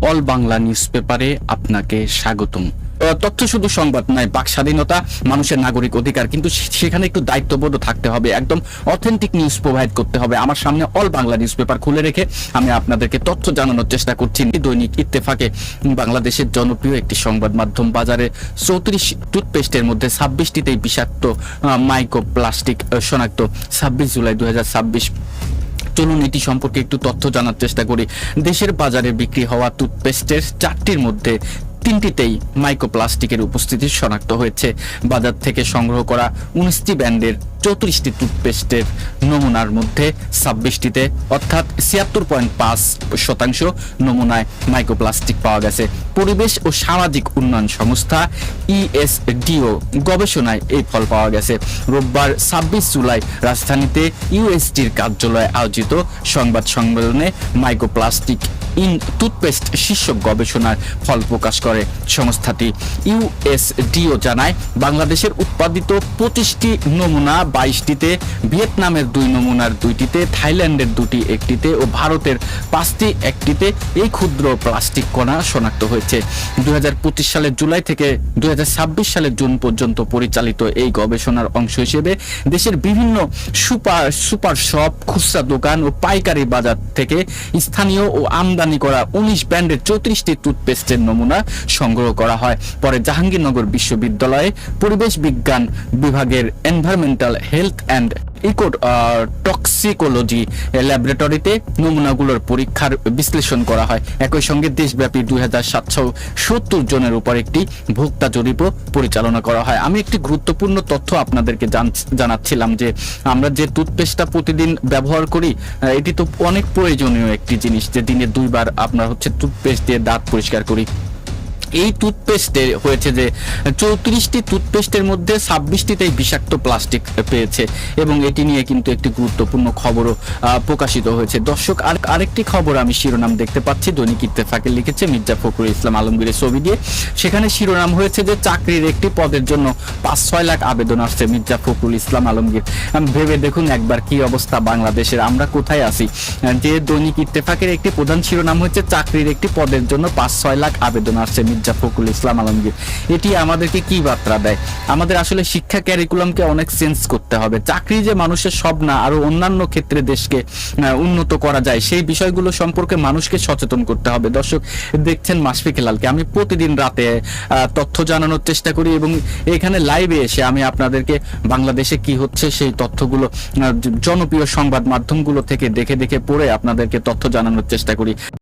All Bangla news পেপারে আপনাকে স্বাগতম। তথ্য শুধু সংবাদ নয়, বাক স্বাধীনতা, মানুষের নাগরিক অধিকার, কিন্তু সেখানে একটু দায়িত্ববোধ থাকতে হবে। একদম অথেন্টিক নিউজ প্রোভাইড করতে হবে। আমার সামনে অল বাংলা নিউজ পেপার খুলে রেখে আমি আপনাদেরকে তথ্য জানানোর চেষ্টা করছি। দৈনিক ইত্তেফাকে, বাংলাদেশের জনপ্রিয় একটি সংবাদ মাধ্যম, বাজারে 34 টুথপেস্টের মধ্যে 26টিতেই বিষাক্ত মাইক্রোপ্লাস্টিক শনাক্ত। 26 জুলাই 2026। চলুন এটি সম্পর্কে একটু তথ্য জানার চেষ্টা করি। দেশের বাজারে বিক্রি হওয়া টুথপেস্টের 4টির মধ্যে 3টিতেই মাইক্রোপ্লাস্টিকের উপস্থিতি শনাক্ত হয়েছে। বাজার থেকে সংগ্রহ করা 19টি ব্র্যান্ডের 34টি টুথপেস্টের নমুনার মধ্যে 26টিতে অর্থাৎ 76.5% নমুনায় মাইক্রোপ্লাস্টিক পাওয়া গেছে। পরিবেশ ও সামাজিক উন্নয়ন সংস্থা ইএসডিও গবেষণায় এই ফল পাওয়া গেছে। রোববার 26 জুলাই রাজধানীতে ইউএসডির কার্যালয়ে আয়োজিত সংবাদ সম্মেলনে মাইক্রোপ্লাস্টিক ইন টুথপেস্ট শীর্ষক গবেষণার ফল প্রকাশ করে সংস্থাটি। ইউএসডিও জানায়, বাংলাদেশের উৎপাদিত 25টি নমুনা 22টিতে, ভিয়েতনামের 2 নমুনার 2টিতে, থাইল্যান্ডের 2টি একটিতে ও ভারতের 5টি একটিতে এই ক্ষুদ্র প্লাস্টিক কণা শনাক্ত হয়েছে। 2025 সালের জুলাই থেকে 2026 সালের জুন পর্যন্ত পরিচালিত এই গবেষণার অংশ হিসেবে দেশের বিভিন্ন সুপার শপ, খুচরা দোকান ও পাইকারি বাজার থেকে স্থানীয় ও আমদানি করা 19 ব্র্যান্ডের 34টি টুথপেস্টের নমুনা সংগ্রহ করা হয়। পরে জাহাঙ্গীরনগর বিশ্ববিদ্যালয়ে পরিবেশ বিজ্ঞান বিভাগের environmental health and eco toxicology ল্যাবরেটরিতে নমুনাগুলোর পরীক্ষার বিশ্লেষণ করা হয়। একই সঙ্গে দেশব্যাপী 2770 জনের উপর একটি ভোক্তা জরিপও পরিচালনা করা হয়। আমি একটি গুরুত্বপূর্ণ তথ্য আপনাদেরকে জানাচ্ছিলাম যে আমরা যে টুথপেস্টটা প্রতিদিন ব্যবহার করি, এটি তো অনেক প্রয়োজনীয় একটি জিনিস, যে দিনে 2 বার আপনার টুথপেস্ট দিয়ে দাঁত পরিষ্কার করি। এই টুথপেস্টে হয়েছে যে 34টি টুথপেস্টের মধ্যে 26টিতেই বিষাক্ত প্লাস্টিক পেয়েছে এবং এটি নিয়ে কিন্তু একটি গুরুত্বপূর্ণ খবরও প্রকাশিত হয়েছে। দর্শক, আরেকটি খবর আমি শিরোনাম দেখতে পাচ্ছি, দৈনিক ইত্তেফাকে লিখেছে মির্জা ফখরুল ইসলাম আলমগীরের ছবি দিয়ে। সেখানে শিরোনাম হয়েছে যে চাকরির একটি পদের জন্য 5-6 লাখ আবেদন আসছে। মির্জা ফখরুল ইসলাম আলমগীর, ভেবে দেখুন একবার কি অবস্থা বাংলাদেশের, আমরা কোথায় আছি। যে দৈনিক ইত্তেফাকের একটি প্রধান শিরোনাম হচ্ছে চাকরির একটি পদের জন্য 5-6 লাখ আবেদন আসছে, মির্জা ফখরুল ইসলাম আলমগীর। এটি আমাদেরকে কি বার্তা দেয়? আমাদের আসলে শিক্ষা ক্যারিকুলামকে অনেক চেঞ্জ করতে হবে। চাকরি যে মানুষের সব না, আরো অন্যান্য ক্ষেত্রে দেশকে উন্নত করা যায়, সেই বিষয়গুলো সম্পর্কে মানুষকে সচেতন করতে হবে। দর্শক, দেখছেন মাশফিক হেলালকে, আমি প্রতিদিন রাতে তথ্য জানানোর চেষ্টা করি এবং এখানে লাইভে এসে আমি আপনাদেরকে বাংলাদেশে কি হচ্ছে সেই তথ্যগুলো জনপ্রিয় সংবাদ মাধ্যমগুলো থেকে দেখে পড়ে আপনাদেরকে তথ্য জানানোর চেষ্টা করি।